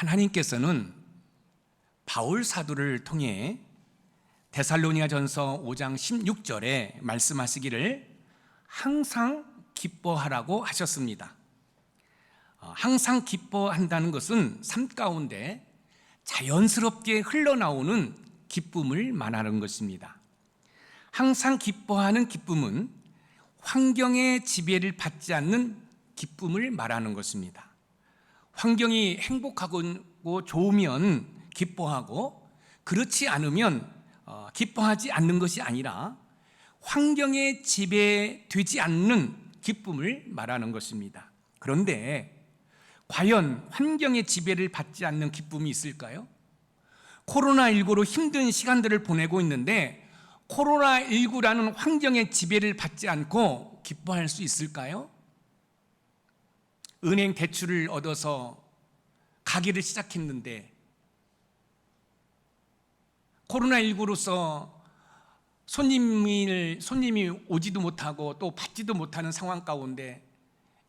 하나님께서는 바울 사도를 통해 데살로니가전서 5장 16절에 말씀하시기를 항상 기뻐하라고 하셨습니다. 항상 기뻐한다는 것은 삶 가운데 자연스럽게 흘러나오는 기쁨을 말하는 것입니다. 항상 기뻐하는 기쁨은 환경의 지배를 받지 않는 기쁨을 말하는 것입니다. 환경이 행복하고 좋으면 기뻐하고, 그렇지 않으면 기뻐하지 않는 것이 아니라 환경에 지배되지 않는 기쁨을 말하는 것입니다. 그런데 과연 환경의 지배를 받지 않는 기쁨이 있을까요? 코로나19로 힘든 시간들을 보내고 있는데 코로나19라는 환경의 지배를 받지 않고 기뻐할 수 있을까요? 은행 대출을 얻어서 가게를 시작했는데 코로나19로서 손님이 오지도 못하고 또 받지도 못하는 상황 가운데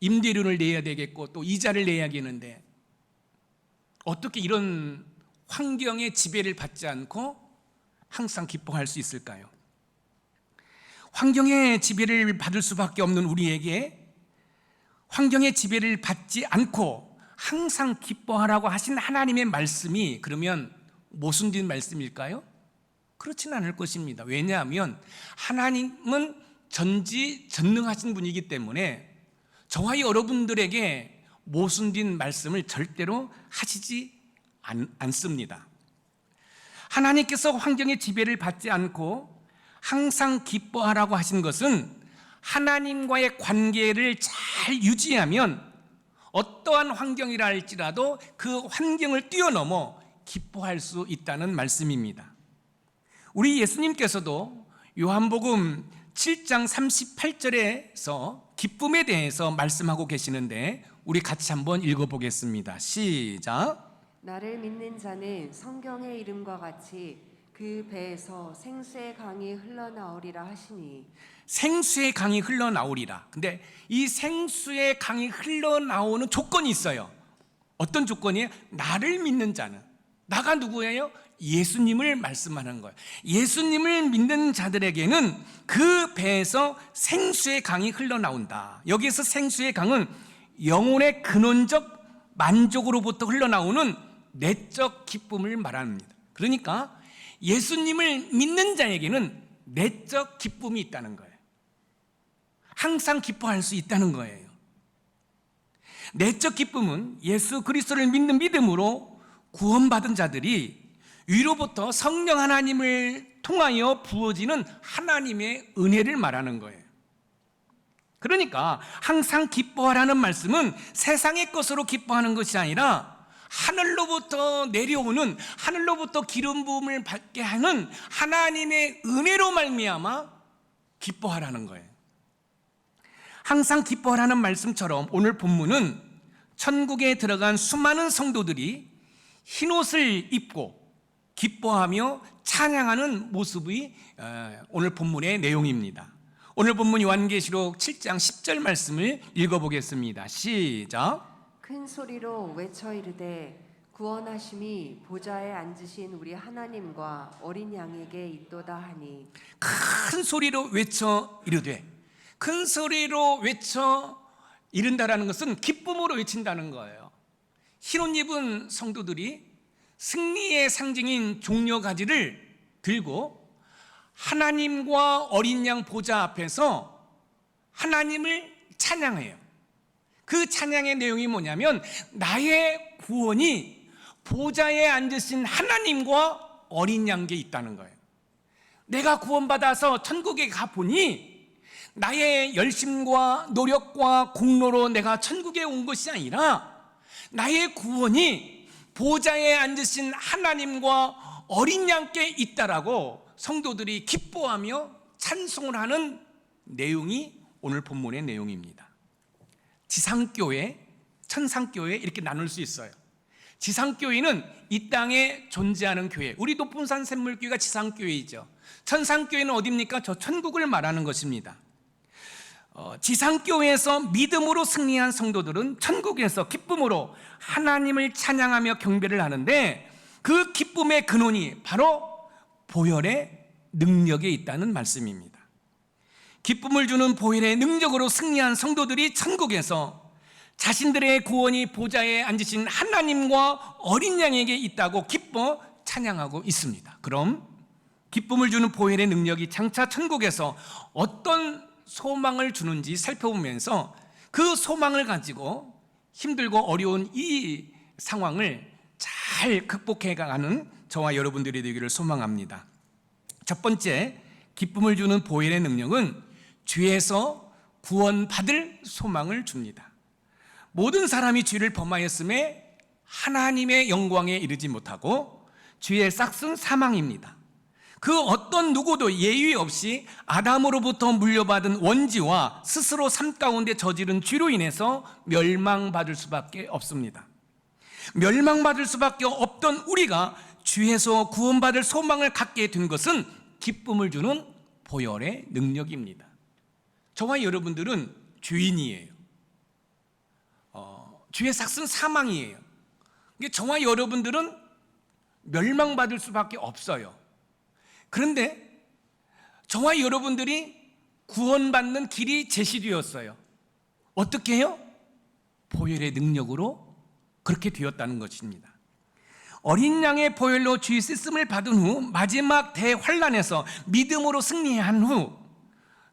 임대료를 내야 되겠고 또 이자를 내야겠는데 어떻게 이런 환경의 지배를 받지 않고 항상 기뻐할 수 있을까요? 환경의 지배를 받을 수밖에 없는 우리에게 환경의 지배를 받지 않고 항상 기뻐하라고 하신 하나님의 말씀이 그러면 모순된 말씀일까요? 그렇지는 않을 것입니다. 왜냐하면 하나님은 전지전능하신 분이기 때문에 저와 여러분들에게 모순된 말씀을 절대로 하시지 않습니다. 하나님께서 환경의 지배를 받지 않고 항상 기뻐하라고 하신 것은 하나님과의 관계를 잘 유지하면 어떠한 환경이라 할지라도 그 환경을 뛰어넘어 기뻐할 수 있다는 말씀입니다. 우리 예수님께서도 요한복음 7장 38절에서 기쁨에 대해서 말씀하고 계시는데 우리 같이 한번 읽어보겠습니다. 시작. 나를 믿는 자는 성경의 이름과 같이 그 배에서 생수의 강이 흘러나오리라 하시니. 생수의 강이 흘러나오리라. 근데 이 생수의 강이 흘러나오는 조건이 있어요. 어떤 조건이에요? 나를 믿는 자는. 나가 누구예요? 예수님을 말씀하는 거예요. 예수님을 믿는 자들에게는 그 배에서 생수의 강이 흘러나온다. 여기에서 생수의 강은 영혼의 근원적 만족으로부터 흘러나오는 내적 기쁨을 말합니다. 그러니까 예수님을 믿는 자에게는 내적 기쁨이 있다는 거예요. 항상 기뻐할 수 있다는 거예요. 내적 기쁨은 예수 그리스도를 믿는 믿음으로 구원받은 자들이 위로부터 성령 하나님을 통하여 부어지는 하나님의 은혜를 말하는 거예요. 그러니까 항상 기뻐하라는 말씀은 세상의 것으로 기뻐하는 것이 아니라 하늘로부터 내려오는, 하늘로부터 기름 부음을 받게 하는 하나님의 은혜로 말미암아 기뻐하라는 거예요. 항상 기뻐하라는 말씀처럼 오늘 본문은 천국에 들어간 수많은 성도들이 흰옷을 입고 기뻐하며 찬양하는 모습이 오늘 본문의 내용입니다. 오늘 본문 요한계시록 7장 10절 말씀을 읽어보겠습니다. 시작. 큰 소리로 외쳐 이르되 구원하심이 보좌에 앉으신 우리 하나님과 어린 양에게 있도다 하니. 큰 소리로 외쳐 이르되, 큰 소리로 외쳐 이른다라는 것은 기쁨으로 외친다는 거예요. 흰옷 입은 성도들이 승리의 상징인 종려가지를 들고 하나님과 어린 양 보좌 앞에서 하나님을 찬양해요. 그 찬양의 내용이 뭐냐면 나의 구원이 보좌에 앉으신 하나님과 어린 양께 있다는 거예요. 내가 구원받아서 천국에 가보니 나의 열심과 노력과 공로로 내가 천국에 온 것이 아니라 나의 구원이 보좌에 앉으신 하나님과 어린 양께 있다라고 성도들이 기뻐하며 찬송을 하는 내용이 오늘 본문의 내용입니다. 지상교회, 천상교회 이렇게 나눌 수 있어요. 지상교회는 이 땅에 존재하는 교회, 우리 높은산 샘물교회가 지상교회이죠. 천상교회는 어디입니까? 저 천국을 말하는 것입니다. 지상교회에서 믿음으로 승리한 성도들은 천국에서 기쁨으로 하나님을 찬양하며 경배를 하는데, 그 기쁨의 근원이 바로 보혈의 능력에 있다는 말씀입니다. 기쁨을 주는 보혈의 능력으로 승리한 성도들이 천국에서 자신들의 구원이 보좌에 앉으신 하나님과 어린 양에게 있다고 기뻐 찬양하고 있습니다. 그럼 기쁨을 주는 보혈의 능력이 장차 천국에서 어떤 소망을 주는지 살펴보면서 그 소망을 가지고 힘들고 어려운 이 상황을 잘 극복해가는 저와 여러분들이 되기를 소망합니다. 첫 번째, 기쁨을 주는 보혈의 능력은 죄에서 구원받을 소망을 줍니다. 모든 사람이 죄를 범하였음에 하나님의 영광에 이르지 못하고 죄의 싹은 사망입니다. 그 어떤 누구도 예외 없이 아담으로부터 물려받은 원죄와 스스로 삶 가운데 저지른 죄로 인해서 멸망받을 수밖에 없습니다. 멸망받을 수밖에 없던 우리가 죄에서 구원받을 소망을 갖게 된 것은 기쁨을 주는 보혈의 능력입니다. 저와 여러분들은 죄인이에요. 죄의 삭은 사망이에요. 저와 여러분들은 멸망받을 수밖에 없어요. 그런데 저와 여러분들이 구원받는 길이 제시되었어요. 어떻게 해요? 보혈의 능력으로 그렇게 되었다는 것입니다. 어린 양의 보혈로 죄 씻음을 받은 후 마지막 대환란에서 믿음으로 승리한 후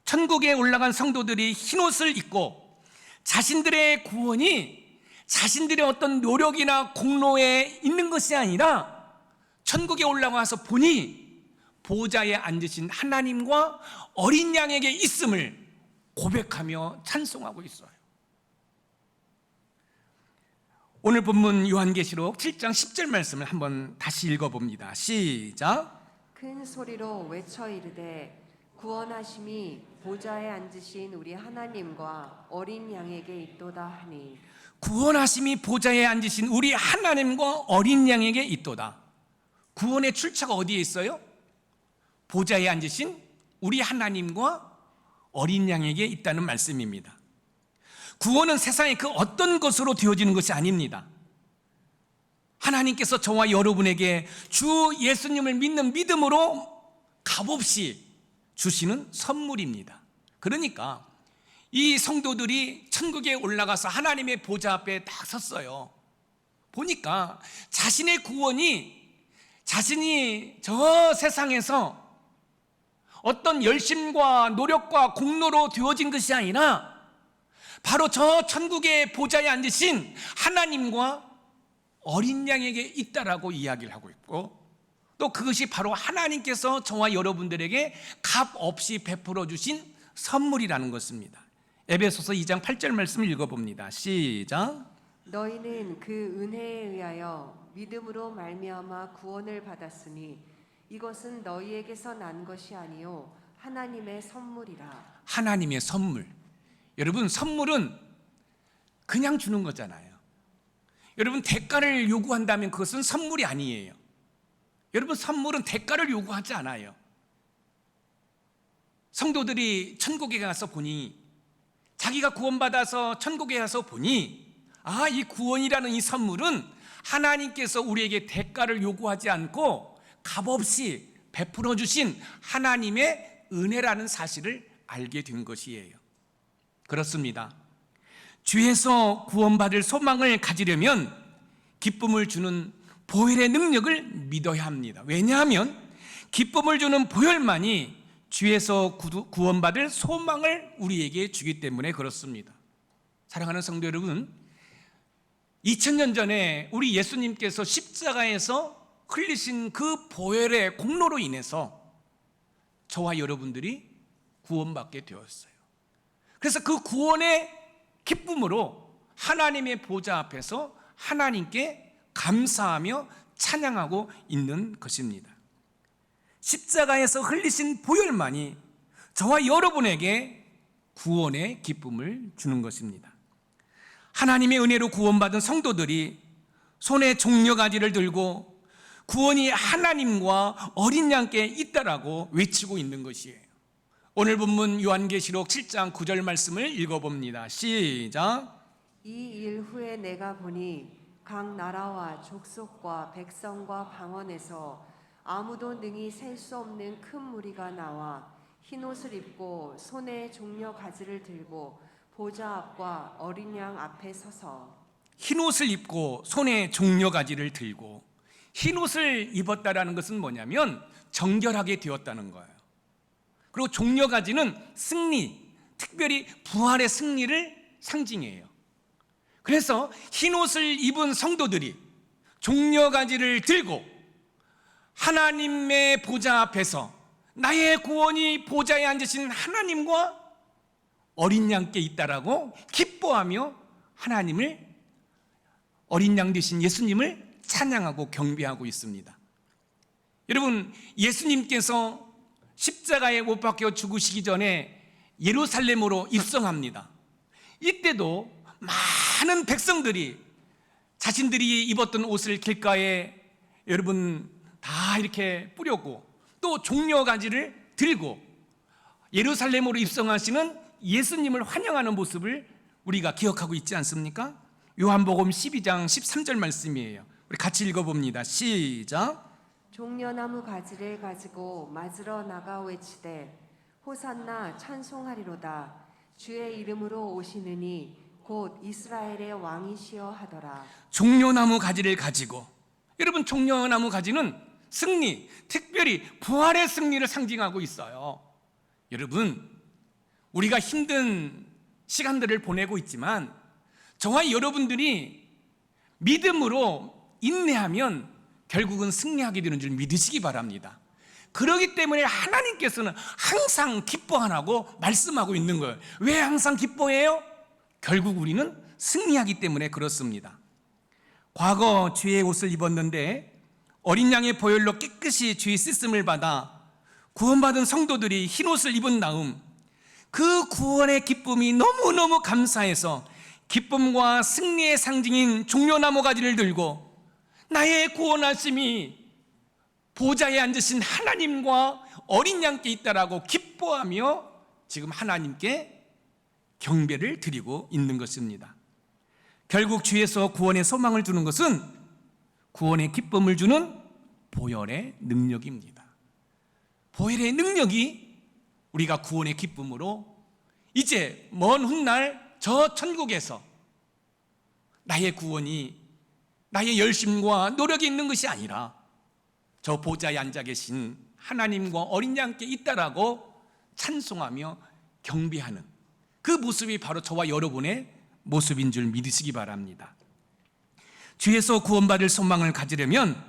천국에 올라간 성도들이 흰옷을 입고 자신들의 구원이 자신들의 어떤 노력이나 공로에 있는 것이 아니라 천국에 올라가서 보니 보좌에 앉으신 하나님과 어린 양에게 있음을 고백하며 찬송하고 있어요. 오늘 본문 요한계시록 7장 10절 말씀을 한번 다시 읽어봅니다. 시작. 큰 소리로 외쳐 이르되 구원하심이 보좌에 앉으신 우리 하나님과 어린 양에게 있도다 하니. 구원하심이 보좌에 앉으신 우리 하나님과 어린 양에게 있도다. 구원의 출처가 어디에 있어요? 보좌에 앉으신 우리 하나님과 어린 양에게 있다는 말씀입니다. 구원은 세상의 그 어떤 것으로 되어지는 것이 아닙니다. 하나님께서 저와 여러분에게 주 예수님을 믿는 믿음으로 값없이 주시는 선물입니다. 그러니까 이 성도들이 천국에 올라가서 하나님의 보좌 앞에 딱 섰어요. 보니까 자신의 구원이 자신이 저 세상에서 어떤 열심과 노력과 공로로 되어진 것이 아니라 바로 저 천국의 보좌에 앉으신 하나님과 어린 양에게 있다라고 이야기를 하고 있고, 또 그것이 바로 하나님께서 저와 여러분들에게 값 없이 베풀어 주신 선물이라는 것입니다. 에베소서 2장 8절 말씀을 읽어봅니다. 시작. 너희는 그 은혜에 의하여 믿음으로 말미암아 구원을 받았으니 이것은 너희에게서 난 것이 아니요 하나님의 선물이라. 하나님의 선물. 여러분, 선물은 그냥 주는 거잖아요. 여러분, 대가를 요구한다면 그것은 선물이 아니에요. 여러분, 선물은 대가를 요구하지 않아요. 성도들이 천국에 가서 보니, 자기가 구원받아서 천국에 가서 보니, 이 구원이라는 이 선물은 하나님께서 우리에게 대가를 요구하지 않고 값없이 베풀어 주신 하나님의 은혜라는 사실을 알게 된 것이에요. 그렇습니다. 죄에서 구원받을 소망을 가지려면 기쁨을 주는 보혈의 능력을 믿어야 합니다. 왜냐하면 기쁨을 주는 보혈만이 죄에서 구원받을 소망을 우리에게 주기 때문에 그렇습니다. 사랑하는 성도 여러분, 2000년 전에 우리 예수님께서 십자가에서 흘리신 그 보혈의 공로로 인해서 저와 여러분들이 구원받게 되었어요. 그래서 그 구원의 기쁨으로 하나님의 보좌 앞에서 하나님께 감사하며 찬양하고 있는 것입니다. 십자가에서 흘리신 보혈만이 저와 여러분에게 구원의 기쁨을 주는 것입니다. 하나님의 은혜로 구원받은 성도들이 손에 종려가지를 들고 구원이 하나님과 어린 양께 있다라고 외치고 있는 것이에요. 오늘 본문 요한계시록 7장 9절 말씀을 읽어봅니다. 시작. 이 일 후에 내가 보니 각 나라와 족속과 백성과 방언에서 아무도 능히 셀 수 없는 큰 무리가 나와 흰옷을 입고 손에 종려 가지를 들고 보좌 앞과 어린 양 앞에 서서 흰옷을 입고 손에 종려가지를 들고, 흰옷을 입었다라는 것은 뭐냐면 정결하게 되었다는 거예요. 그리고 종려가지는 승리, 특별히 부활의 승리를 상징해요. 그래서 흰옷을 입은 성도들이 종려가지를 들고 하나님의 보좌 앞에서 나의 구원이 보좌에 앉으신 하나님과 어린 양께 있다라고 기뻐하며 하나님을, 어린 양 되신 예수님을 찬양하고 경배하고 있습니다. 여러분, 예수님께서 십자가에 못 박혀 죽으시기 전에 예루살렘으로 입성합니다. 이때도 많은 백성들이 자신들이 입었던 옷을 길가에 여러분 다 이렇게 뿌렸고, 또 종려가지를 들고 예루살렘으로 입성하시는 예수님을 환영하는 모습을 우리가 기억하고 있지 않습니까? 요한복음 12장 13절 말씀이에요. 우리 같이 읽어봅니다. 시작. 종려나무 가지를 가지고 맞으러 나가 외치되 호산나 찬송하리로다. 주의 이름으로 오시느니 곧 이스라엘의 왕이시여 하더라. 종려나무 가지를 가지고, 여러분 종려나무 가지는 승리, 특별히 부활의 승리를 상징하고 있어요. 여러분, 우리가 힘든 시간들을 보내고 있지만 저와 여러분들이 믿음으로 인내하면 결국은 승리하게 되는 줄 믿으시기 바랍니다. 그렇기 때문에 하나님께서는 항상 기뻐하라고 말씀하고 있는 거예요. 왜 항상 기뻐해요? 결국 우리는 승리하기 때문에 그렇습니다. 과거 주의 옷을 입었는데 어린 양의 보혈로 깨끗이 주의 씻음을 받아 구원받은 성도들이 흰 옷을 입은 다음 그 구원의 기쁨이 너무너무 감사해서 기쁨과 승리의 상징인 종려나무 가지를 들고 나의 구원하심이 보좌에 앉으신 하나님과 어린 양께 있다라고 기뻐하며 지금 하나님께 경배를 드리고 있는 것입니다. 결국 주에서 구원의 소망을 주는 것은 구원의 기쁨을 주는 보혈의 능력입니다. 보혈의 능력이 우리가 구원의 기쁨으로 이제 먼 훗날 저 천국에서 나의 구원이 나의 열심과 노력이 있는 것이 아니라 저 보좌에 앉아 계신 하나님과 어린 양께 있다라고 찬송하며 경배하는 그 모습이 바로 저와 여러분의 모습인 줄 믿으시기 바랍니다. 주에서 구원받을 소망을 가지려면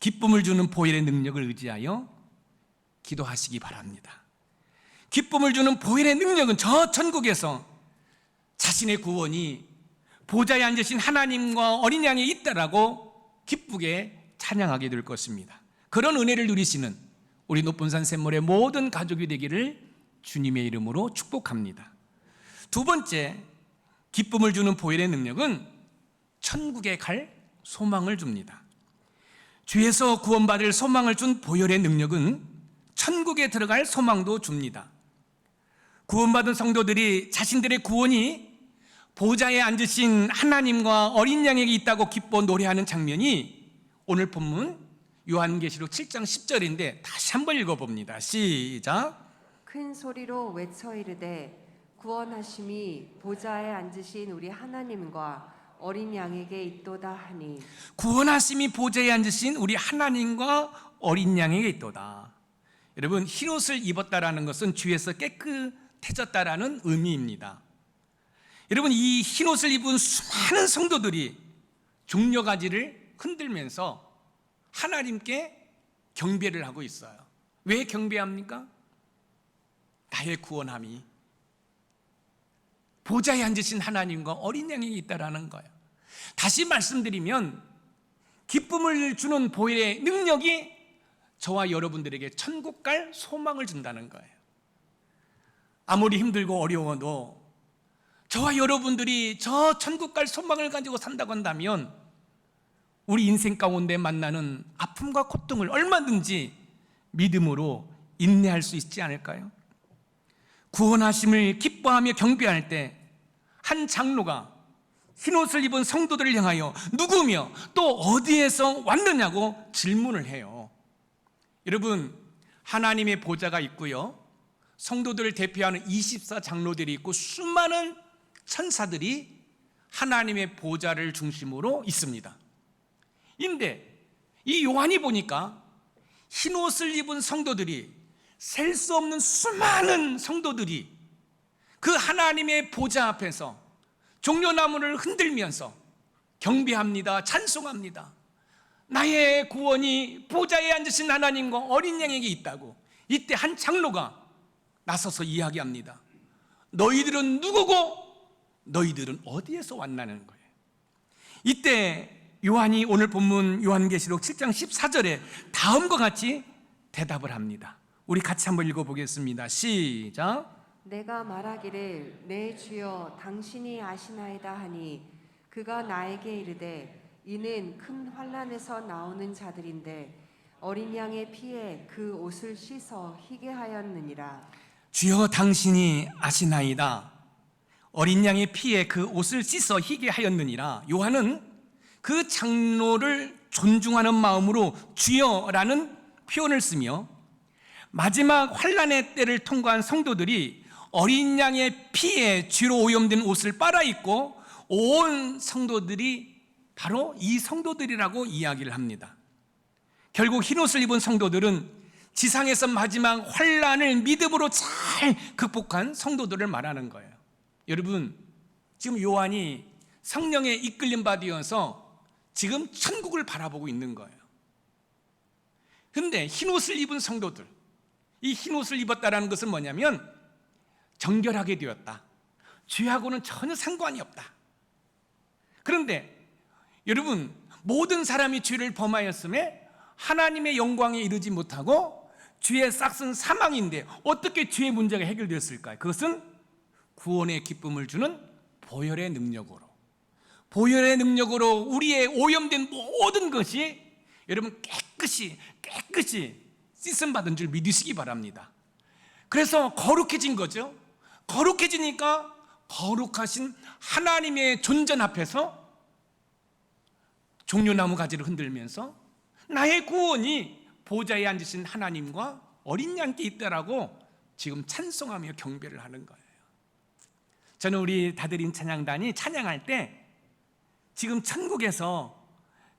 기쁨을 주는 보혈의 능력을 의지하여 기도하시기 바랍니다. 기쁨을 주는 보혈의 능력은 저 천국에서 자신의 구원이 보좌에 앉으신 하나님과 어린 양에 있다라고 기쁘게 찬양하게 될 것입니다. 그런 은혜를 누리시는 우리 높은산 샘물의 모든 가족이 되기를 주님의 이름으로 축복합니다. 두 번째, 기쁨을 주는 보혈의 능력은 천국에 갈 소망을 줍니다. 주에서 구원받을 소망을 준 보혈의 능력은 천국에 들어갈 소망도 줍니다. 구원받은 성도들이 자신들의 구원이 보좌에 앉으신 하나님과 어린 양에게 있다고 기뻐 노래하는 장면이 오늘 본문 요한계시록 7장 10절인데 다시 한번 읽어봅니다. 시작. 큰 소리로 외쳐 이르되 구원하심이 보좌에 앉으신 우리 하나님과 어린 양에게 있도다 하니. 구원하심이 보좌에 앉으신 우리 하나님과 어린 양에게 있도다. 여러분, 흰옷을 입었다라는 것은 주에서 깨끗해졌다라는 의미입니다. 여러분, 이 흰옷을 입은 수많은 성도들이 종려가지를 흔들면서 하나님께 경배를 하고 있어요. 왜 경배합니까? 나의 구원함이 보좌에 앉으신 하나님과 어린 양에게 있다라는 거예요. 다시 말씀드리면 기쁨을 주는 보혈의 능력이 저와 여러분들에게 천국 갈 소망을 준다는 거예요. 아무리 힘들고 어려워도 저와 여러분들이 저 천국 갈 소망을 가지고 산다고 한다면 우리 인생 가운데 만나는 아픔과 고통을 얼마든지 믿음으로 인내할 수 있지 않을까요? 구원하심을 기뻐하며 경배할 때 한 장로가 흰옷을 입은 성도들을 향하여 누구며 또 어디에서 왔느냐고 질문을 해요. 여러분, 하나님의 보좌가 있고요, 성도들을 대표하는 24장로들이 있고 수많은 천사들이 하나님의 보좌를 중심으로 있습니다. 근데 이 요한이 보니까 흰옷을 입은 성도들이, 셀 수 없는 수많은 성도들이 그 하나님의 보좌 앞에서 종려나무를 흔들면서 경배합니다, 찬송합니다. 나의 구원이 보좌에 앉으신 하나님과 어린 양에게 있다고. 이때 한 장로가 나서서 이야기합니다. 너희들은 누구고 너희들은 어디에서 왔나는 거예요. 이때 요한이 오늘 본문 요한계시록 7장 14절에 다음과 같이 대답을 합니다. 우리 같이 한번 읽어보겠습니다. 시작. 내가 말하기를 내 주여 당신이 아시나이다 하니 그가 나에게 이르되 이는 큰 환난에서 나오는 자들인데 어린 양의 피에 그 옷을 씻어 희게 하였느니라. 주여 당신이 아시나이다. 어린 양의 피에 그 옷을 씻어 희게 하였느니라. 요한은 그 장로를 존중하는 마음으로 주여라는 표현을 쓰며 마지막 환난의 때를 통과한 성도들이 어린 양의 피에 쥐로 오염된 옷을 빨아입고 온 성도들이 바로 이 성도들이라고 이야기를 합니다. 결국 흰옷을 입은 성도들은 지상에서 마지막 환난을 믿음으로 잘 극복한 성도들을 말하는 거예요. 여러분, 지금 요한이 성령에 이끌림 받으면서 지금 천국을 바라보고 있는 거예요. 그런데 흰옷을 입은 성도들, 이 흰옷을 입었다는 것은 뭐냐면 정결하게 되었다, 죄하고는 전혀 상관이 없다. 그런데 여러분, 모든 사람이 죄를 범하였음에 하나님의 영광에 이르지 못하고 죄의 싹은 사망인데 어떻게 죄의 문제가 해결되었을까요? 그것은 구원의 기쁨을 주는 보혈의 능력으로, 보혈의 능력으로 우리의 오염된 모든 것이 여러분 깨끗이 씻음 받은 줄 믿으시기 바랍니다. 그래서 거룩해진 거죠. 거룩해지니까 거룩하신 하나님의 존전 앞에서 종려나무 가지를 흔들면서 나의 구원이 보좌에 앉으신 하나님과 어린 양께 있다라고 지금 찬송하며 경배를 하는 거예요. 저는 우리 다드림 찬양단이 찬양할 때 지금 천국에서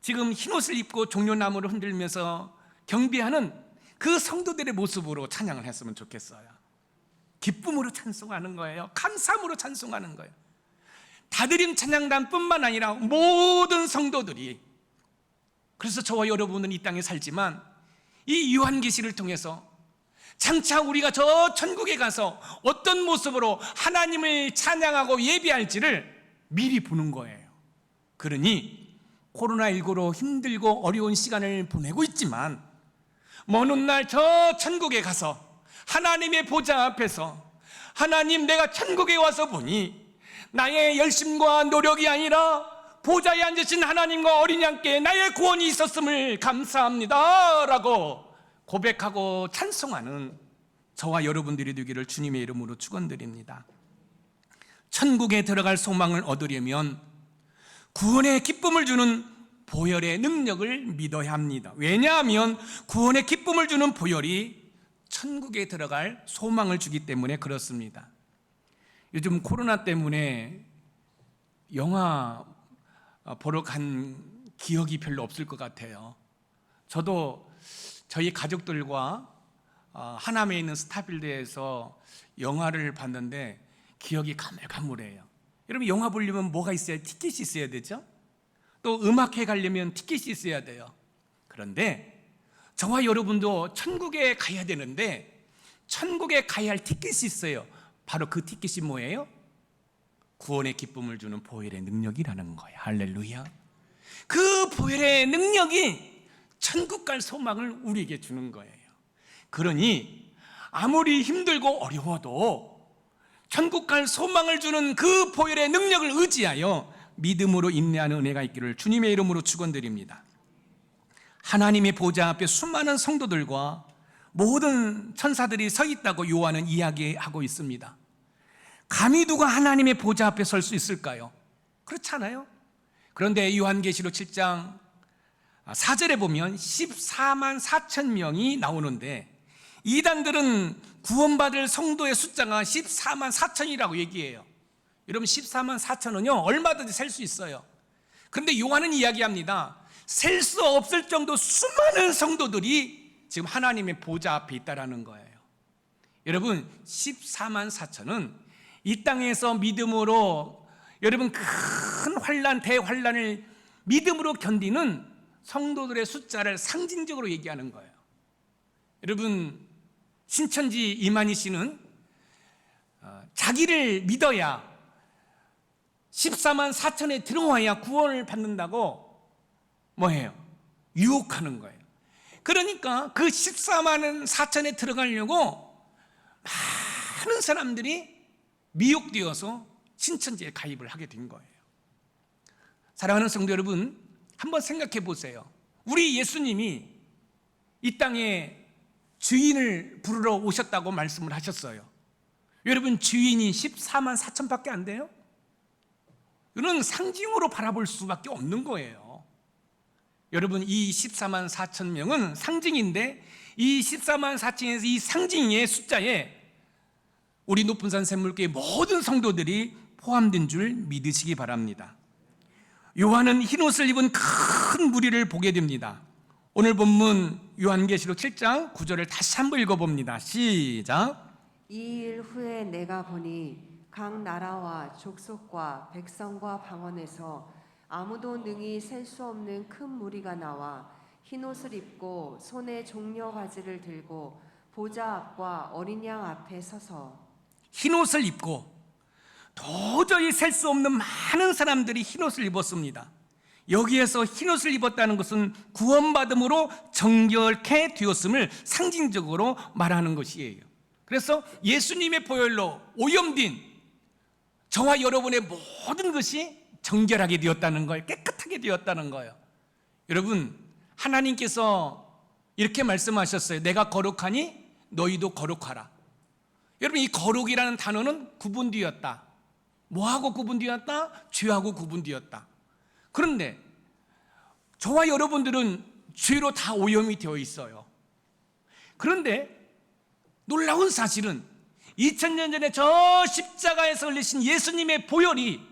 지금 흰옷을 입고 종려나무를 흔들면서 경배하는 그 성도들의 모습으로 찬양을 했으면 좋겠어요. 기쁨으로 찬송하는 거예요. 감사함으로 찬송하는 거예요. 다드림 찬양단뿐만 아니라 모든 성도들이, 그래서 저와 여러분은 이 땅에 살지만 이 요한계시를 통해서 장차 우리가 저 천국에 가서 어떤 모습으로 하나님을 찬양하고 예배할지를 미리 보는 거예요. 그러니 코로나19로 힘들고 어려운 시간을 보내고 있지만 먼 훗날 저 천국에 가서 하나님의 보좌 앞에서 하나님, 내가 천국에 와서 보니 나의 열심과 노력이 아니라 보좌에 앉으신 하나님과 어린 양께 나의 구원이 있었음을 감사합니다 라고 고백하고 찬송하는 저와 여러분들이 되기를 주님의 이름으로 축원드립니다. 천국에 들어갈 소망을 얻으려면 구원의 기쁨을 주는 보혈의 능력을 믿어야 합니다. 왜냐하면 구원의 기쁨을 주는 보혈이 천국에 들어갈 소망을 주기 때문에 그렇습니다. 요즘 코로나 때문에 영화 보러 간 기억이 별로 없을 것 같아요. 저도 저희 가족들과 하남에 있는 스타필드에서 영화를 봤는데 기억이 가물가물해요. 여러분, 영화 보려면 뭐가 있어야, 티켓이 있어야 되죠? 또 음악회 가려면 티켓이 있어야 돼요. 그런데 저와 여러분도 천국에 가야 되는데 천국에 가야 할 티켓이 있어요. 바로 그 티켓이 뭐예요? 구원의 기쁨을 주는 보혈의 능력이라는 거예요. 할렐루야. 그 보혈의 능력이 천국 갈 소망을 우리에게 주는 거예요. 그러니 아무리 힘들고 어려워도 천국 갈 소망을 주는 그 보혈의 능력을 의지하여 믿음으로 인내하는 은혜가 있기를 주님의 이름으로 축원드립니다. 하나님의 보좌 앞에 수많은 성도들과 모든 천사들이 서 있다고 요한은 이야기하고 있습니다. 감히 누가 하나님의 보좌 앞에 설 수 있을까요? 그렇잖아요. 그런데 요한계시록 7장 4절에 보면 14만 4천 명이 나오는데 이단들은 구원받을 성도의 숫자가 14만 4천이라고 얘기해요. 여러분 14만 4천은요 얼마든지 셀 수 있어요. 그런데 요한은 이야기합니다. 셀 수 없을 정도 수많은 성도들이 지금 하나님의 보좌 앞에 있다라는 거예요. 여러분 14만 4천은 이 땅에서 믿음으로 여러분 큰 환난 대환난을 믿음으로 견디는 성도들의 숫자를 상징적으로 얘기하는 거예요. 여러분 신천지 이만희 씨는 자기를 믿어야 14만 4천에 들어와야 구원을 받는다고 뭐해요? 유혹하는 거예요. 그러니까 그 14만 4천에 들어가려고 많은 사람들이 미혹되어서 신천지에 가입을 하게 된 거예요. 사랑하는 성도 여러분, 한번 생각해 보세요. 우리 예수님이 이 땅에 주인을 부르러 오셨다고 말씀을 하셨어요. 여러분 주인이 14만 4천밖에 안 돼요? 이런 상징으로 바라볼 수밖에 없는 거예요. 여러분 이 14만 4천 명은 상징인데 이 14만 4천에서 이 상징의 숫자에 우리 높은산 샘물교회 모든 성도들이 포함된 줄 믿으시기 바랍니다. 요한은 흰옷을 입은 큰 무리를 보게 됩니다. 오늘 본문 요한계시록 7장 9절을 다시 한번 읽어봅니다. 시작. 이 일 후에 내가 보니 각 나라와 족속과 백성과 방언에서 아무도 능히 셀 수 없는 큰 무리가 나와 흰옷을 입고 손에 종려 가지를 들고 보좌 앞과 어린 양 앞에 서서 흰옷을 입고 도저히 셀 수 없는 많은 사람들이 흰옷을 입었습니다. 여기에서 흰옷을 입었다는 것은 구원받음으로 정결케 되었음을 상징적으로 말하는 것이에요. 그래서 예수님의 보혈로 오염된 저와 여러분의 모든 것이 정결하게 되었다는 거예요. 깨끗하게 되었다는 거예요. 여러분 하나님께서 이렇게 말씀하셨어요. 내가 거룩하니 너희도 거룩하라. 여러분 이 거룩이라는 단어는 구분되었다. 뭐하고 구분되었다? 죄하고 구분되었다. 그런데 저와 여러분들은 죄로 다 오염이 되어 있어요. 그런데 놀라운 사실은 2000년 전에 저 십자가에서 흘리신 예수님의 보혈이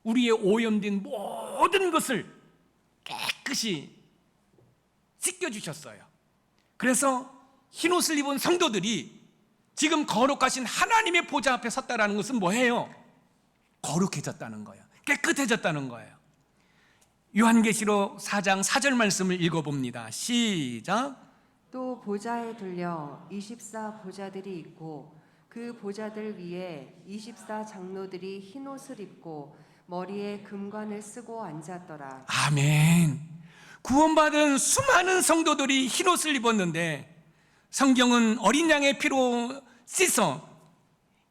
우리의 오염된 모든 것을 깨끗이 씻겨주셨어요. 그래서 흰옷을 입은 성도들이 지금 거룩하신 하나님의 보좌 앞에 섰다는 것은 뭐예요? 거룩해졌다는 거예요. 깨끗해졌다는 거예요. 요한계시록 4장 4절 말씀을 읽어봅니다. 시작. 또 보좌에 들려 24 보좌들이 있고 그 보좌들 위에 24 장로들이 흰옷을 입고 머리에 금관을 쓰고 앉았더라. 아멘. 구원받은 수많은 성도들이 흰옷을 입었는데 성경은 어린 양의 피로 씻어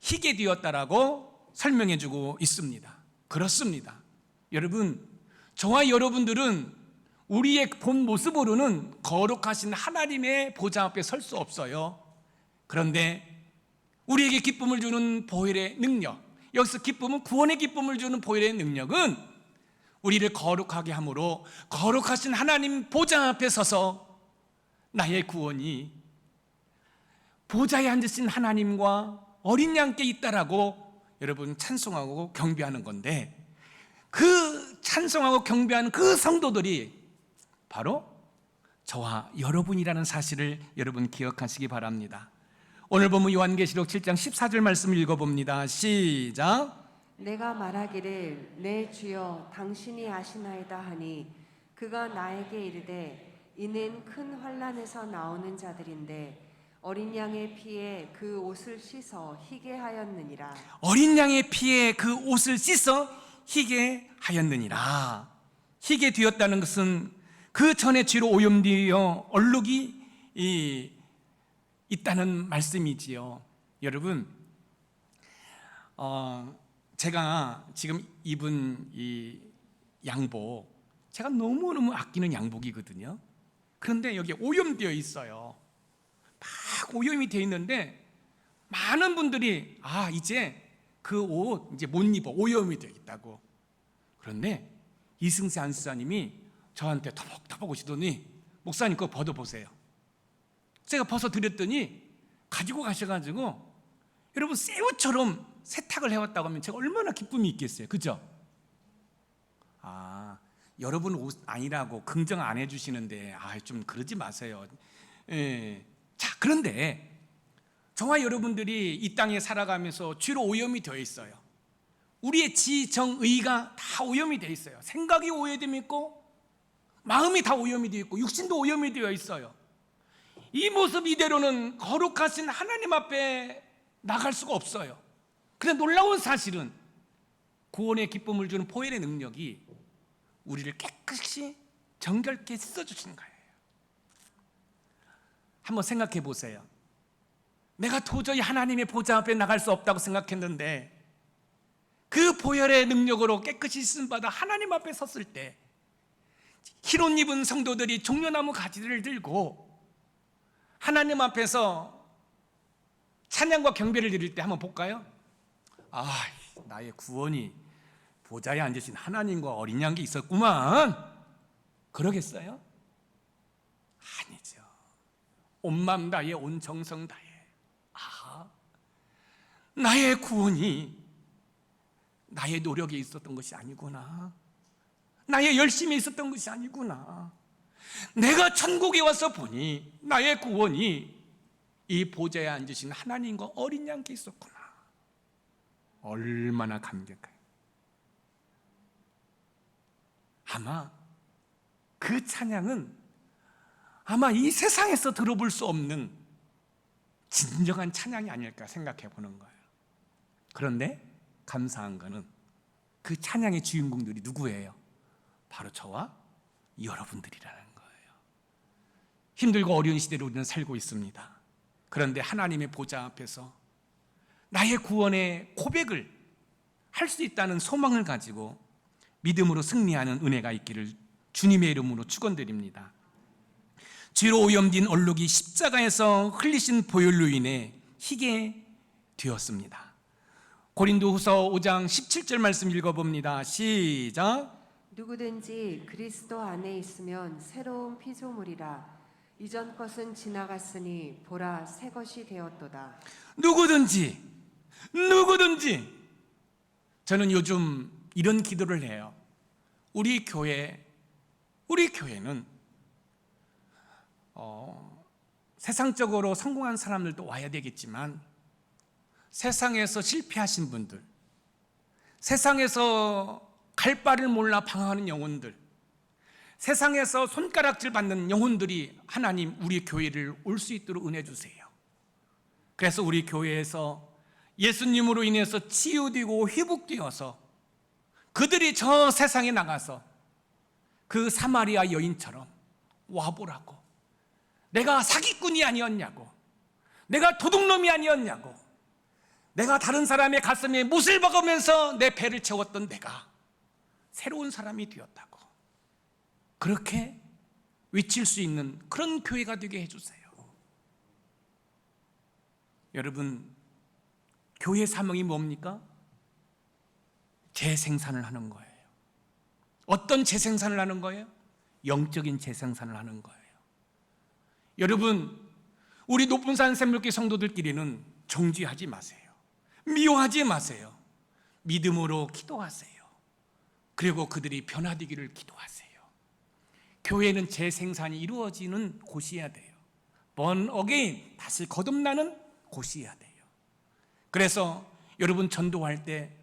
희게 되었다라고 설명해 주고 있습니다. 그렇습니다. 여러분, 저와 여러분들은 우리의 본 모습으로는 거룩하신 하나님의 보좌 앞에 설 수 없어요. 그런데 우리에게 기쁨을 주는 보혈의 능력, 여기서 기쁨은 구원의 기쁨을 주는 보혈의 능력은 우리를 거룩하게 함으로 거룩하신 하나님 보좌 앞에 서서 나의 구원이 보좌에 앉으신 하나님과 어린 양께 있다라고 여러분 찬송하고 경배하는 건데, 그 찬송하고 경배하는 그 성도들이 바로 저와 여러분이라는 사실을 여러분 기억하시기 바랍니다. 오늘 보면 요한계시록 7장 14절 말씀을 읽어봅니다. 시작. 내가 말하기를 내 주여 당신이 아시나이다 하니 그가 나에게 이르되 이는 큰 환난에서 나오는 자들인데 어린 양의 피에 그 옷을 씻어 희게 하였느니라. 어린 양의 피에 그 옷을 씻어 희게 하였느니라. 희게 되었다는 것은 그 전에 죄로 오염되어 얼룩이 있다는 말씀이지요. 여러분, 제가 지금 입은 이 양복, 제가 너무너무 아끼는 양복이거든요. 그런데 여기에 오염되어 있어요. 딱 오염이 돼 있는데 많은 분들이 이제 그 옷 이제 못 입어, 오염이 되어 있다고. 그런데 이승세 안수사님이 저한테 터벅터벅 오시더니 목사님 그거 벗어보세요. 제가 벗어드렸더니 가지고 가셔가지고 여러분 새 옷처럼 세탁을 해왔다고 하면 제가 얼마나 기쁨이 있겠어요, 그죠? 여러분 옷 아니라고 긍정 안 해주시는데 좀 그러지 마세요. 자, 그런데 저와 여러분들이 이 땅에 살아가면서 죄로 오염이 되어 있어요. 우리의 지, 정, 의가 다 오염이 되어 있어요. 생각이 오염되어 있고 마음이 다 오염이 되어 있고 육신도 오염이 되어 있어요. 이 모습 이대로는 거룩하신 하나님 앞에 나갈 수가 없어요. 그런데 놀라운 사실은 구원의 기쁨을 주는 보혈의 능력이 우리를 깨끗이 정결케 씻어주시는 거예요. 한번 생각해 보세요. 내가 도저히 하나님의 보좌 앞에 나갈 수 없다고 생각했는데 그 보혈의 능력으로 깨끗이 씻음받아 하나님 앞에 섰을 때 흰옷 입은 성도들이 종려나무 가지를 들고 하나님 앞에서 찬양과 경배를 드릴 때 한번 볼까요? 나의 구원이 보좌에 앉으신 하나님과 어린 양이 있었구만, 그러겠어요? 아니죠. 온 맘 다해 온 정성 다해 나의 구원이 나의 노력에 있었던 것이 아니구나, 나의 열심이 있었던 것이 아니구나, 내가 천국에 와서 보니 나의 구원이 이 보좌에 앉으신 하나님과 어린 양께 있었구나. 얼마나 감격해요. 아마 그 찬양은 아마 이 세상에서 들어볼 수 없는 진정한 찬양이 아닐까 생각해 보는 거예요. 그런데 감사한 거는 그 찬양의 주인공들이 누구예요? 바로 저와 여러분들이라는 거예요. 힘들고 어려운 시대를 우리는 살고 있습니다. 그런데 하나님의 보좌 앞에서 나의 구원의 고백을 할 수 있다는 소망을 가지고 믿음으로 승리하는 은혜가 있기를 주님의 이름으로 축원드립니다. 죄로 오염된 얼룩이 십자가에서 흘리신 보혈로 인해 희게 되었습니다. 고린도후서 5장 17절 말씀 읽어봅니다. 시작. 누구든지 그리스도 안에 있으면 새로운 피조물이라. 이전 것은 지나갔으니 보라 새 것이 되었도다. 누구든지 저는 요즘 이런 기도를 해요. 우리 교회는 세상적으로 성공한 사람들도 와야 되겠지만 세상에서 실패하신 분들, 세상에서 갈 바를 몰라 방황하는 영혼들, 세상에서 손가락질 받는 영혼들이 하나님 우리 교회를 올 수 있도록 은혜 주세요. 그래서 우리 교회에서 예수님으로 인해서 치유되고 회복되어서 그들이 저 세상에 나가서 그 사마리아 여인처럼 와보라고, 내가 사기꾼이 아니었냐고, 내가 도둑놈이 아니었냐고, 내가 다른 사람의 가슴에 못을 박으면서 내 배를 채웠던 내가 새로운 사람이 되었다고, 그렇게 외칠 수 있는 그런 교회가 되게 해주세요. 여러분, 교회 사명이 뭡니까? 재생산을 하는 거예요. 어떤 재생산을 하는 거예요? 영적인 재생산을 하는 거예요. 여러분, 우리 높은산 샘물교회 성도들끼리는 정죄하지 마세요. 미워하지 마세요. 믿음으로 기도하세요. 그리고 그들이 변화되기를 기도하세요. 교회는 재생산이 이루어지는 곳이어야 돼요. born again, 다시 거듭나는 곳이어야 돼요. 그래서 여러분 전도할 때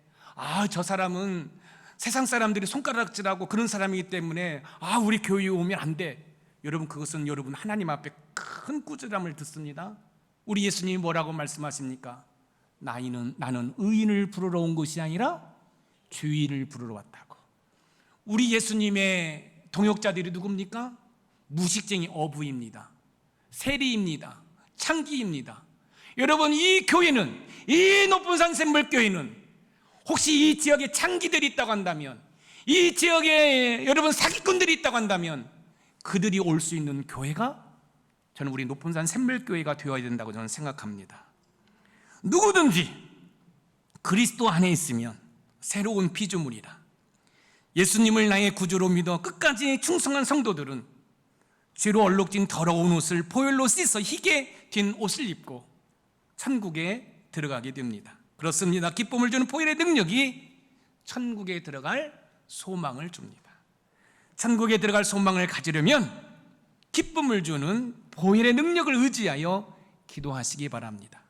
저 사람은 세상 사람들이 손가락질하고 그런 사람이기 때문에 우리 교회에 오면 안 돼. 여러분, 그것은 여러분 하나님 앞에 큰 꾸지람을 듣습니다. 우리 예수님이 뭐라고 말씀하십니까? 나는 의인을 부르러 온 것이 아니라 주인을 부르러 왔다고. 우리 예수님의 동역자들이 누굽니까? 무식쟁이 어부입니다. 세리입니다. 창기입니다. 여러분, 이 교회는, 이 높은 산 샘물교회는 혹시 이 지역에 창기들이 있다고 한다면, 이 지역에 여러분 사기꾼들이 있다고 한다면 그들이 올 수 있는 교회가 저는 우리 높은산 샘물교회가 되어야 된다고 저는 생각합니다. 누구든지 그리스도 안에 있으면 새로운 피조물이라. 예수님을 나의 구주로 믿어 끝까지 충성한 성도들은 죄로 얼룩진 더러운 옷을 보혈로 씻어 희게 된 옷을 입고 천국에 들어가게 됩니다. 그렇습니다. 기쁨을 주는 보혈의 능력이 천국에 들어갈 소망을 줍니다. 천국에 들어갈 소망을 가지려면 기쁨을 주는 보혈의 능력을 의지하여 기도하시기 바랍니다.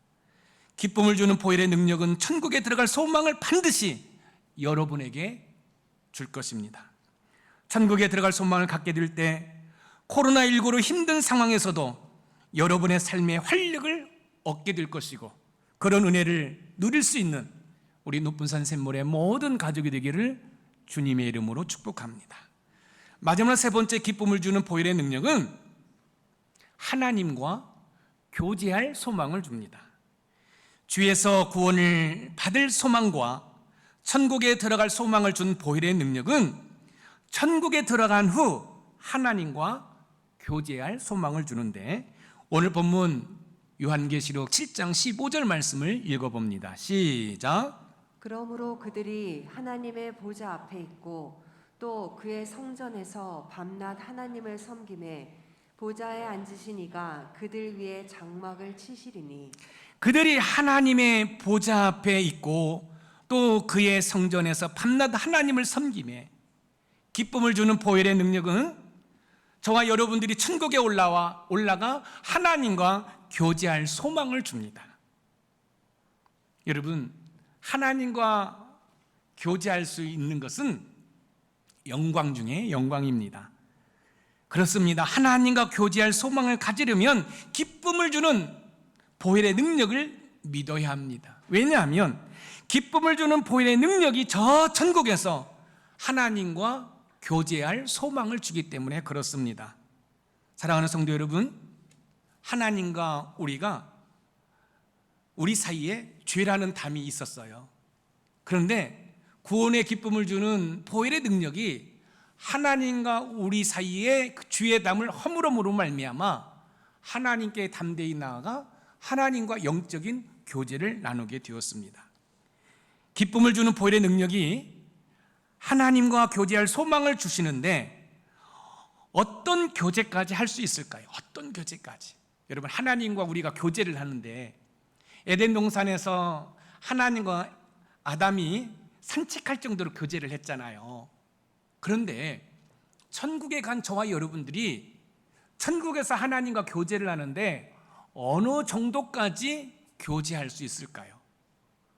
기쁨을 주는 보혈의 능력은 천국에 들어갈 소망을 반드시 여러분에게 줄 것입니다. 천국에 들어갈 소망을 갖게 될 때 코로나19로 힘든 상황에서도 여러분의 삶의 활력을 얻게 될 것이고 그런 은혜를 누릴 수 있는 우리 높은산 샘물의 모든 가족이 되기를 주님의 이름으로 축복합니다. 마지막 세 번째 기쁨을 주는 보혈의 능력은 하나님과 교제할 소망을 줍니다. 주에서 구원을 받을 소망과 천국에 들어갈 소망을 준 보혈의 능력은 천국에 들어간 후 하나님과 교제할 소망을 주는데, 오늘 본문 요한계시록 7장 15절 말씀을 읽어봅니다. 시작. 그러므로 그들이 하나님의 보좌 앞에 있고 또 그의 성전에서 밤낮 하나님을 섬기매 보좌에 앉으신 이가 그들 위에 장막을 치시리니. 그들이 하나님의 보좌 앞에 있고 또 그의 성전에서 밤낮 하나님을 섬기매, 기쁨을 주는 보혈의 능력은 저와 여러분들이 천국에 올라가 하나님과 교제할 소망을 줍니다. 여러분, 하나님과 교제할 수 있는 것은 영광 중에 영광입니다. 그렇습니다. 하나님과 교제할 소망을 가지려면 기쁨을 주는 보혈의 능력을 믿어야 합니다. 왜냐하면 기쁨을 주는 보혈의 능력이 저 천국에서 하나님과 교제할 소망을 주기 때문에 그렇습니다. 사랑하는 성도 여러분, 하나님과 우리 사이에 죄라는 담이 있었어요. 그런데 구원의 기쁨을 주는 보혈의 능력이 하나님과 우리 사이에 그 죄의 담을 허물음으로 말미암아 하나님께 담대히 나아가 하나님과 영적인 교제를 나누게 되었습니다. 기쁨을 주는 보혈의 능력이 하나님과 교제할 소망을 주시는데 어떤 교제까지 할 수 있을까요? 어떤 교제까지? 여러분, 하나님과 우리가 교제를 하는데 에덴 동산에서 하나님과 아담이 산책할 정도로 교제를 했잖아요. 그런데 천국에 간 저와 여러분들이 천국에서 하나님과 교제를 하는데 어느 정도까지 교제할 수 있을까요?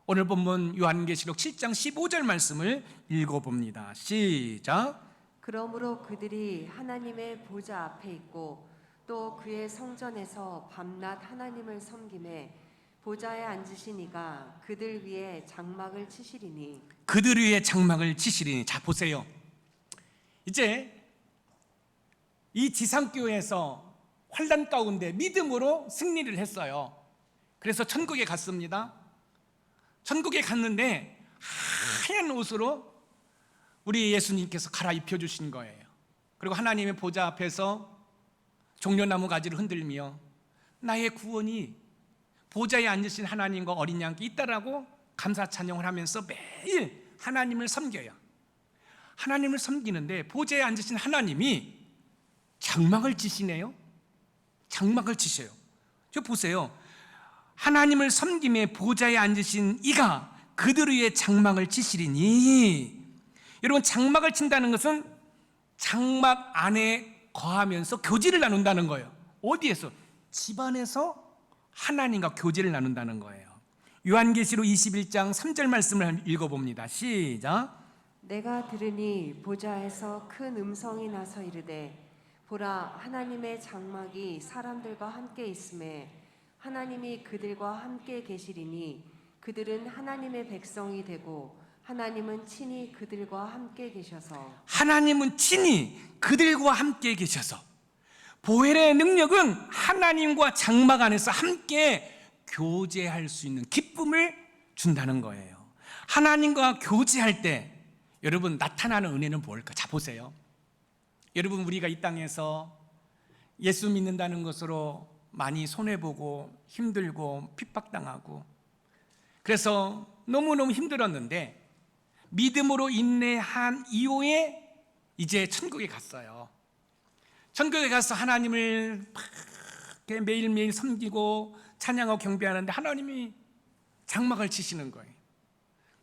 오늘 본문 요한계시록 7장 15절 말씀을 읽어봅니다. 시작. 그러므로 그들이 하나님의 보좌 앞에 있고 또 그의 성전에서 밤낮 하나님을 섬기매 보좌에 앉으신 이가 그들 위에 장막을 치시리니. 그들 위에 장막을 치시리니. 자, 보세요. 이제 이 지상교회에서 환난 가운데 믿음으로 승리를 했어요. 그래서 천국에 갔습니다. 천국에 갔는데 하얀 옷으로 우리 예수님께서 갈아입혀 주신 거예요. 그리고 하나님의 보좌 앞에서 종려나무 가지를 흔들며 나의 구원이 보좌에 앉으신 하나님과 어린 양께 있다라고 감사 찬양을 하면서 매일 하나님을 섬겨요. 하나님을 섬기는데 보좌에 앉으신 하나님이 장막을 치시네요. 장막을 치셔요. 저 보세요. 하나님을 섬김에 보좌에 앉으신 이가 그들 위에 장막을 치시리니. 여러분, 장막을 친다는 것은 장막 안에 거하면서 교제를 나눈다는 거예요. 어디에서? 집안에서 하나님과 교제를 나눈다는 거예요. 요한계시록 21장 3절 말씀을 읽어봅니다. 시작. 내가 들으니 보좌에서 큰 음성이 나서 이르되 보라, 하나님의 장막이 사람들과 함께 있음에 하나님이 그들과 함께 계시리니 그들은 하나님의 백성이 되고 하나님은 친히 그들과 함께 계셔서. 하나님은 친히 그들과 함께 계셔서. 보혈의 능력은 하나님과 장막 안에서 함께 교제할 수 있는 기쁨을 준다는 거예요. 하나님과 교제할 때 여러분 나타나는 은혜는 뭘까? 자, 보세요. 여러분, 우리가 이 땅에서 예수 믿는다는 것으로 많이 손해보고 힘들고 핍박당하고 그래서 너무너무 힘들었는데 믿음으로 인내한 이후에 이제 천국에 갔어요. 천국에 가서 하나님을 막 매일매일 섬기고 찬양하고 경배하는데 하나님이 장막을 치시는 거예요.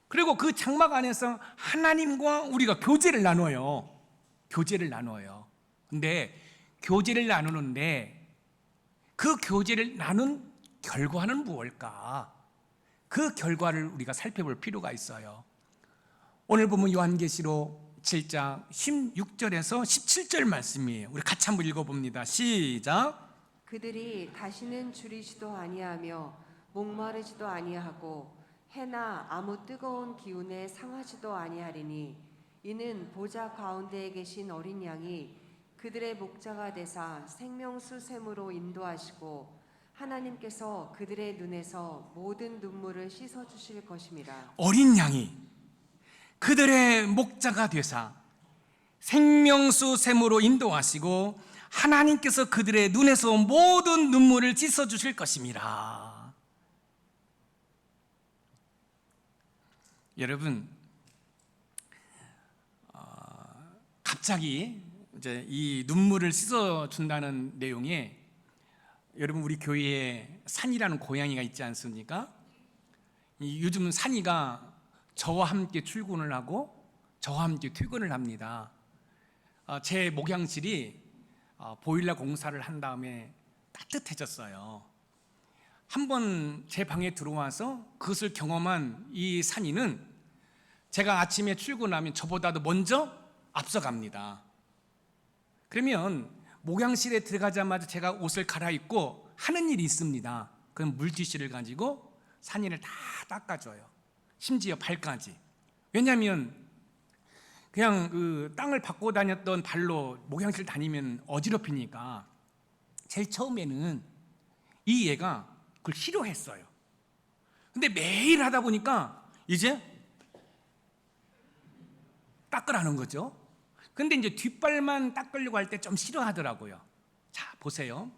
그리고 그 장막 안에서 하나님과 우리가 교제를 나눠요. 근데 교제를 나누는데 그 교제를 나눈 결과는 무엇일까? 그 결과를 우리가 살펴볼 필요가 있어요. 오늘 보면 요한계시록 7장 16절에서 17절 말씀이에요. 우리 같이 한번 읽어봅니다. 시작. 그들이 다시는 줄이지도 아니하며 목마르지도 아니하고 해나 아무 뜨거운 기운에 상하지도 아니하리니 이는 보좌 가운데에 계신 어린 양이 그들의 목자가 되사 생명수 샘으로 인도하시고 하나님께서 그들의 눈에서 모든 눈물을 씻어 주실 것임이라. 어린 양이 그들의 목자가 되사 생명수 샘으로 인도하시고 하나님께서 그들의 눈에서 모든 눈물을 씻어 주실 것임이라. 여러분, 갑자기 이제 이 눈물을 씻어 준다는 내용에 여러분 우리 교회에 산이라는 고양이가 있지 않습니까? 요즘은 산이가 저와 함께 출근을 하고 저와 함께 퇴근을 합니다. 제 목양실이 보일러 공사를 한 다음에 따뜻해졌어요. 한번 제 방에 들어와서 그것을 경험한 이 산이는 제가 아침에 출근하면 저보다도 먼저 앞서갑니다. 그러면 목양실에 들어가자마자 제가 옷을 갈아입고 하는 일이 있습니다. 그럼 물티슈를 가지고 산이를 다 닦아줘요. 심지어 발까지. 왜냐하면 그냥 그 땅을 밟고 다녔던 발로 목양실 다니면 어지럽히니까 제일 처음에는 이 얘가 그걸 싫어했어요. 근데 매일 하다 보니까 이제 닦으라는 거죠. 근데 이제 뒷발만 닦으려고 할 때 좀 싫어하더라고요. 자, 보세요.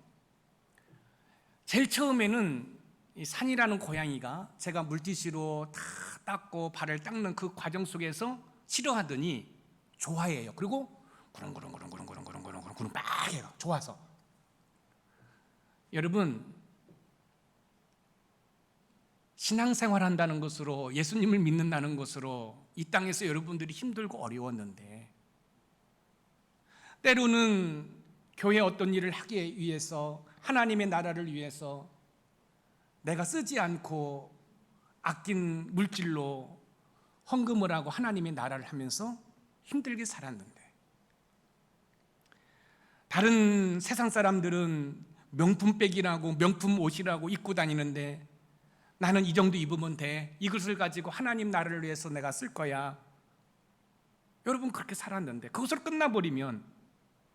제일 처음에는 이 산이라는 고양이가 제가 물티슈로 다 닦고 발을 닦는 그 과정 속에서 싫어하더니 좋아해요. 그리고 구릉구릉 막 해요. 좋아서. 여러분, 신앙생활 한다는 것으로 예수님을 믿는다는 것으로 이 땅에서 여러분들이 힘들고 어려웠는데 때로는 교회 어떤 일을 하기 위해서 하나님의 나라를 위해서 내가 쓰지 않고 아낀 물질로 헌금을 하고 하나님의 나라를 하면서 힘들게 살았는데 다른 세상 사람들은 명품백이라고 명품 옷이라고 입고 다니는데 나는 이 정도 입으면 돼. 이것을 가지고 하나님 나라를 위해서 내가 쓸 거야. 여러분 그렇게 살았는데 그것을 끝나버리면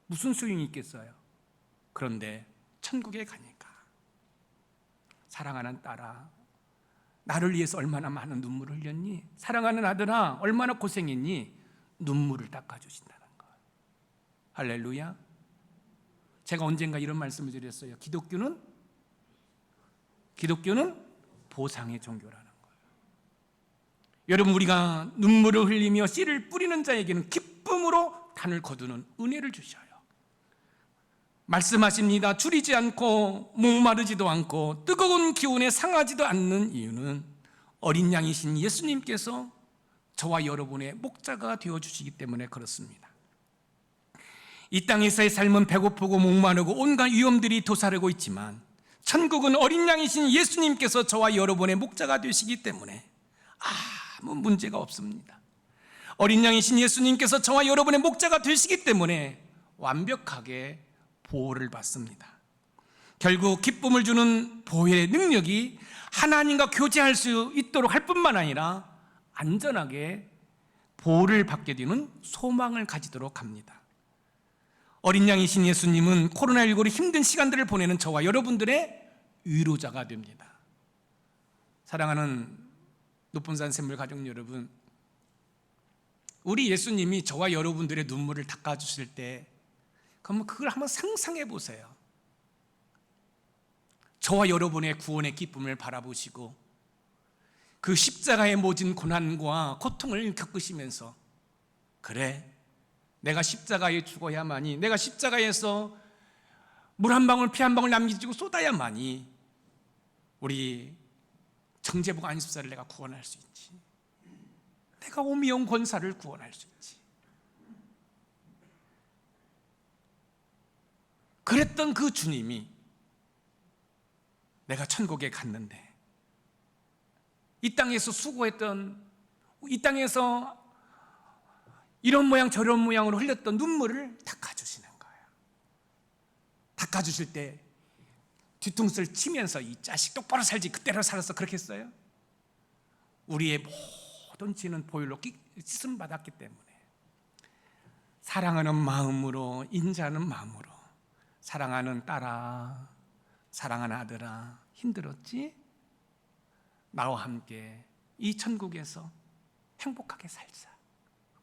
무슨 소용이 있겠어요? 그런데 천국에 가니까 사랑하는 딸아 나를 위해서 얼마나 많은 눈물을 흘렸니? 사랑하는 아들아 얼마나 고생했니? 눈물을 닦아주신다는 거예요. 할렐루야. 제가 언젠가 이런 말씀을 드렸어요. 기독교는 보상의 종교라는 거예요. 여러분 우리가 눈물을 흘리며 씨를 뿌리는 자에게는 기쁨으로 단을 거두는 은혜를 주셔요. 말씀하십니다. 줄이지 않고 목마르지도 않고 뜨거운 기운에 상하지도 않는 이유는 어린 양이신 예수님께서 저와 여러분의 목자가 되어주시기 때문에 그렇습니다. 이 땅에서의 삶은 배고프고 목마르고 온갖 위험들이 도사르고 있지만 천국은 어린 양이신 예수님께서 저와 여러분의 목자가 되시기 때문에 아무 문제가 없습니다. 어린 양이신 예수님께서 저와 여러분의 목자가 되시기 때문에 완벽하게 보호를 받습니다. 결국 기쁨을 주는 보호의 능력이 하나님과 교제할 수 있도록 할 뿐만 아니라 안전하게 보호를 받게 되는 소망을 가지도록 합니다. 어린 양이신 예수님은 코로나19로 힘든 시간들을 보내는 저와 여러분들의 위로자가 됩니다. 사랑하는 높은산 샘물 가족 여러분, 우리 예수님이 저와 여러분들의 눈물을 닦아주실 때 그럼 그걸 한번 상상해 보세요. 저와 여러분의 구원의 기쁨을 바라보시고 그 십자가의 모진 고난과 고통을 겪으시면서, 그래, 내가 십자가에 죽어야만이, 내가 십자가에서 물 한 방울 피 한 방울 남기고 쏟아야만이 우리 정제복 안십사를 내가 구원할 수 있지, 내가 오미용 권사를 구원할 수 있지. 그랬던 그 주님이 내가 천국에 갔는데 이 땅에서 수고했던, 이 땅에서 이런 모양 저런 모양으로 흘렸던 눈물을 닦아주시는 거예요. 닦아주실 때 뒤통수를 치면서 이 자식 똑바로 살지, 그때로 살았어, 그렇게 했어요? 우리의 모든 죄는 보혈로 씻음 받았기 때문에 사랑하는 마음으로, 인자하는 마음으로, 사랑하는 딸아, 사랑하는 아들아, 힘들었지? 나와 함께 이 천국에서 행복하게 살자.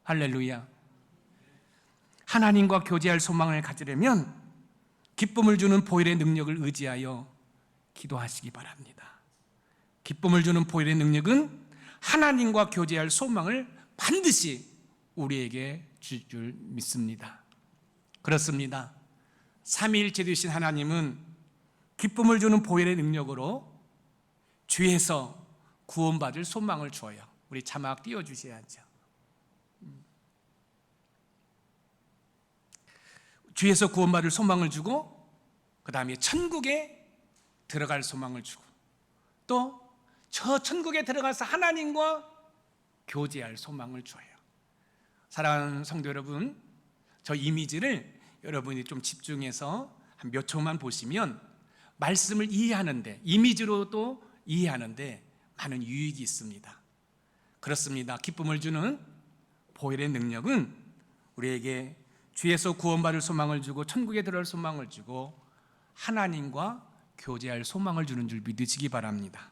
할렐루야. 하나님과 교제할 소망을 가지려면 기쁨을 주는 보혈의 능력을 의지하여 기도하시기 바랍니다. 기쁨을 주는 보혈의 능력은 하나님과 교제할 소망을 반드시 우리에게 줄 줄 믿습니다. 그렇습니다. 삼위일체 되신 하나님은 기쁨을 주는 보혈의 능력으로 죄에서 구원받을 소망을 주어요. 우리 자막 띄워주셔야죠. 죄에서 구원받을 소망을 주고, 그 다음에 천국에 들어갈 소망을 주고, 또 저 천국에 들어가서 하나님과 교제할 소망을 줘요. 사랑하는 성도 여러분, 저 이미지를 여러분이 좀 집중해서 한 몇 초만 보시면 말씀을 이해하는데, 이미지로도 이해하는데 많은 유익이 있습니다. 그렇습니다. 기쁨을 주는 보혈의 능력은 우리에게 죄에서 구원받을 소망을 주고 천국에 들어갈 소망을 주고 하나님과 교제할 소망을 주는 줄 믿으시기 바랍니다.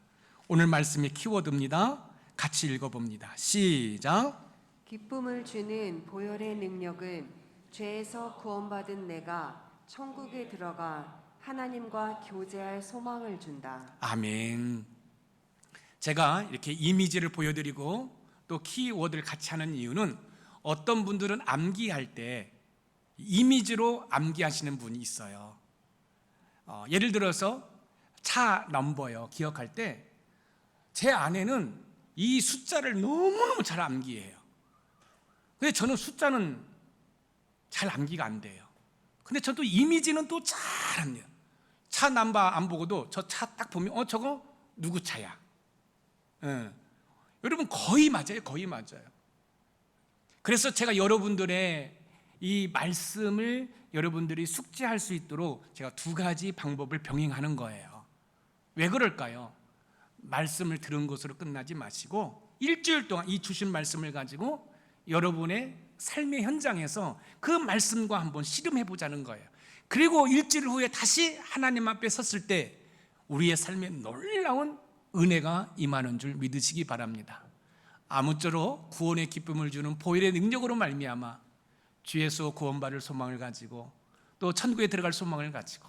오늘 말씀의 키워드입니다. 같이 읽어봅니다. 시작. 기쁨을 주는 보혈의 능력은 죄에서 구원받은 내가 천국에 들어가 하나님과 교제할 소망을 준다. 아멘. 제가 이렇게 이미지를 보여드리고 또 키워드를 같이 하는 이유는 어떤 분들은 암기할 때 이미지로 암기하시는 분이 있어요. 예를 들어서 차 넘버요, 기억할 때 제 아내는 이 숫자를 너무너무 잘 암기해요. 근데 저는 숫자는 잘 암기가 안 돼요. 근데 저도 이미지는 또 잘합니다. 차 넘버 안 보고도 저 차 딱 보면 저거 누구 차야? 여러분 거의 맞아요. 거의 맞아요. 그래서 제가 여러분들의 이 말씀을 여러분들이 숙지할 수 있도록 제가 두 가지 방법을 병행하는 거예요. 왜 그럴까요? 말씀을 들은 것으로 끝나지 마시고 일주일 동안 이 주신 말씀을 가지고 여러분의 삶의 현장에서 그 말씀과 한번 씨름해 보자는 거예요. 그리고 일주일 후에 다시 하나님 앞에 섰을 때 우리의 삶에 놀라운 은혜가 임하는 줄 믿으시기 바랍니다. 아무쪼록 구원의 기쁨을 주는 보혈의 능력으로 말미암아 죄에서 구원받을 소망을 가지고 또 천국에 들어갈 소망을 가지고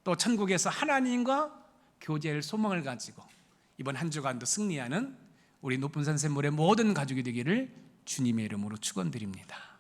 또 천국에서 하나님과 교제할 소망을 가지고 이번 한 주간도 승리하는 우리 높은 산 샘물의 모든 가족이 되기를 주님의 이름으로 축원드립니다.